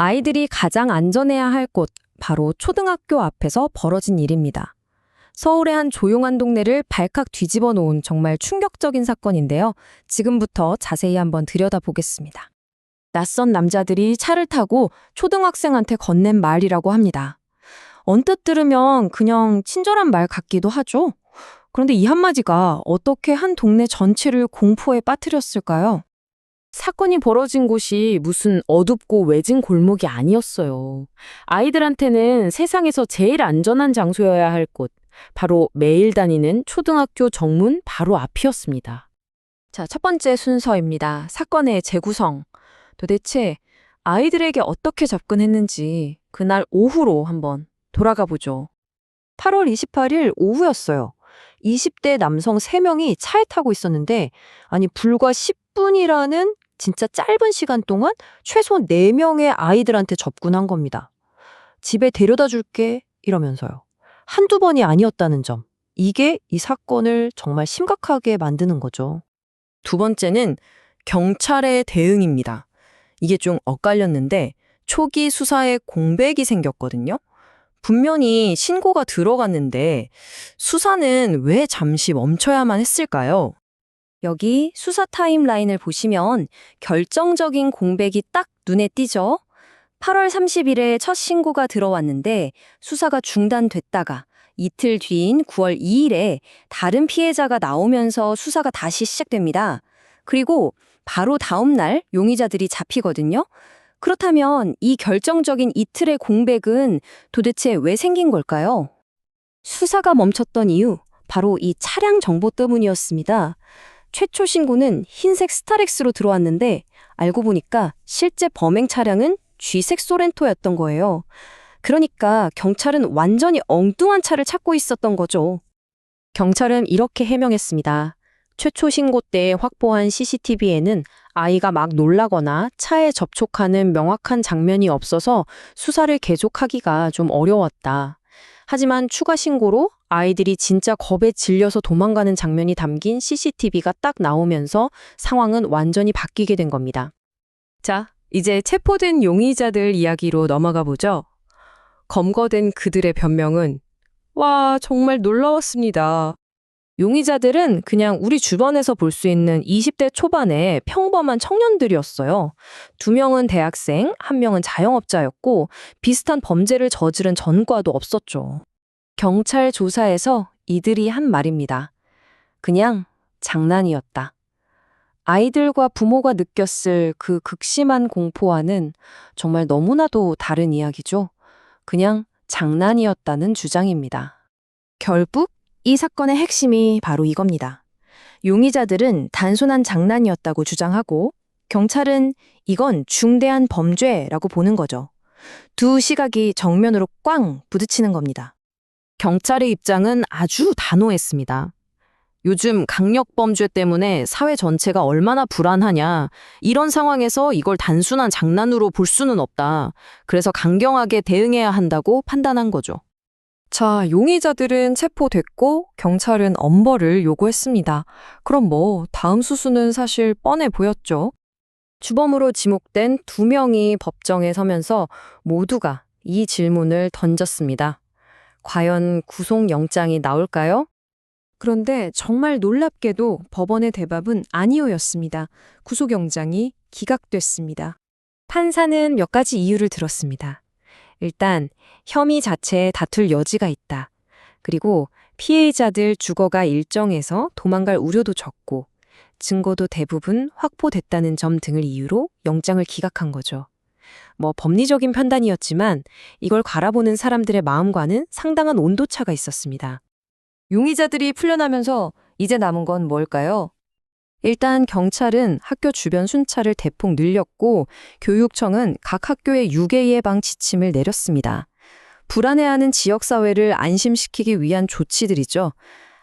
아이들이 가장 안전해야 할 곳, 바로 초등학교 앞에서 벌어진 일입니다. 서울의 한 조용한 동네를 발칵 뒤집어 놓은 정말 충격적인 사건인데요. 지금부터 자세히 한번 들여다보겠습니다. 낯선 남자들이 차를 타고 초등학생한테 건넨 말이라고 합니다. 언뜻 들으면 그냥 친절한 말 같기도 하죠. 그런데 이 한마디가 어떻게 한 동네 전체를 공포에 빠뜨렸을까요? 사건이 벌어진 곳이 무슨 어둡고 외진 골목이 아니었어요. 아이들한테는 세상에서 제일 안전한 장소여야 할 곳, 바로 매일 다니는 초등학교 정문 바로 앞이었습니다. 자, 첫 번째 순서입니다. 사건의 재구성. 도대체 아이들에게 어떻게 접근했는지 그날 오후로 한번 돌아가 보죠. 8월 28일 오후였어요. 20대 남성 3명이 차에 타고 있었는데, 아니, 불과 10분이라는 진짜 짧은 시간 동안 최소 4명의 아이들한테 접근한 겁니다. 집에 데려다 줄게 이러면서요. 한두 번이 아니었다는 점. 이게 이 사건을 정말 심각하게 만드는 거죠. 두 번째는 경찰의 대응입니다. 이게 좀 엇갈렸는데 초기 수사에 공백이 생겼거든요. 분명히 신고가 들어갔는데 수사는 왜 잠시 멈춰야만 했을까요? 여기 수사 타임라인을 보시면 결정적인 공백이 딱 눈에 띄죠? 8월 30일에 첫 신고가 들어왔는데 수사가 중단됐다가 이틀 뒤인 9월 2일에 다른 피해자가 나오면서 수사가 다시 시작됩니다. 그리고 바로 다음 날 용의자들이 잡히거든요. 그렇다면 이 결정적인 이틀의 공백은 도대체 왜 생긴 걸까요? 수사가 멈췄던 이유, 바로 이 차량 정보 때문이었습니다. 최초 신고는 흰색 스타렉스로 들어왔는데 알고 보니까 실제 범행 차량은 쥐색 소렌토였던 거예요. 그러니까 경찰은 완전히 엉뚱한 차를 찾고 있었던 거죠. 경찰은 이렇게 해명했습니다. 최초 신고 때 확보한 CCTV에는 아이가 막 놀라거나 차에 접촉하는 명확한 장면이 없어서 수사를 계속하기가 좀 어려웠다. 하지만 추가 신고로 아이들이 진짜 겁에 질려서 도망가는 장면이 담긴 CCTV가 딱 나오면서 상황은 완전히 바뀌게 된 겁니다. 자, 이제 체포된 용의자들 이야기로 넘어가 보죠. 검거된 그들의 변명은 와, 정말 놀라웠습니다. 용의자들은 그냥 우리 주변에서 볼 수 있는 20대 초반의 평범한 청년들이었어요. 2명은 대학생, 1명은 자영업자였고 비슷한 범죄를 저지른 전과도 없었죠. 경찰 조사에서 이들이 한 말입니다. 그냥 장난이었다. 아이들과 부모가 느꼈을 그 극심한 공포와는 정말 너무나도 다른 이야기죠. 그냥 장난이었다는 주장입니다. 결국 이 사건의 핵심이 바로 이겁니다. 용의자들은 단순한 장난이었다고 주장하고 경찰은 이건 중대한 범죄라고 보는 거죠. 두 시각이 정면으로 꽝 부딪히는 겁니다. 경찰의 입장은 아주 단호했습니다. 요즘 강력범죄 때문에 사회 전체가 얼마나 불안하냐. 이런 상황에서 이걸 단순한 장난으로 볼 수는 없다. 그래서 강경하게 대응해야 한다고 판단한 거죠. 자, 용의자들은 체포됐고 경찰은 엄벌을 요구했습니다. 그럼 다음 수순은 사실 뻔해 보였죠. 주범으로 지목된 2명이 법정에 서면서 모두가 이 질문을 던졌습니다. 과연 구속영장이 나올까요? 그런데 정말 놀랍게도 법원의 대답은 아니오였습니다. 구속영장이 기각됐습니다. 판사는 몇 가지 이유를 들었습니다. 일단 혐의 자체에 다툴 여지가 있다. 그리고 피해자들 주거가 일정해서 도망갈 우려도 적고 증거도 대부분 확보됐다는 점 등을 이유로 영장을 기각한 거죠. 법리적인 판단이었지만 이걸 바라보는 사람들의 마음과는 상당한 온도차가 있었습니다. 용의자들이 풀려나면서 이제 남은 건 뭘까요? 일단 경찰은 학교 주변 순찰을 대폭 늘렸고 교육청은 각 학교에 유괴 예방 지침을 내렸습니다. 불안해하는 지역사회를 안심시키기 위한 조치들이죠.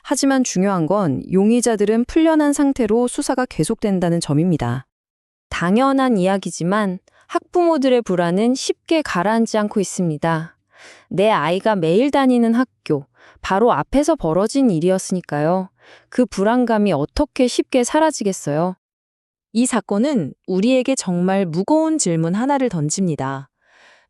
하지만 중요한 건 용의자들은 풀려난 상태로 수사가 계속된다는 점입니다. 당연한 이야기지만 학부모들의 불안은 쉽게 가라앉지 않고 있습니다. 내 아이가 매일 다니는 학교, 바로 앞에서 벌어진 일이었으니까요. 그 불안감이 어떻게 쉽게 사라지겠어요? 이 사건은 우리에게 정말 무거운 질문 하나를 던집니다.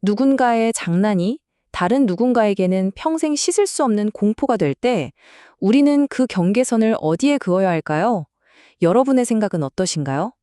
누군가의 장난이 다른 누군가에게는 평생 씻을 수 없는 공포가 될 때 우리는 그 경계선을 어디에 그어야 할까요? 여러분의 생각은 어떠신가요?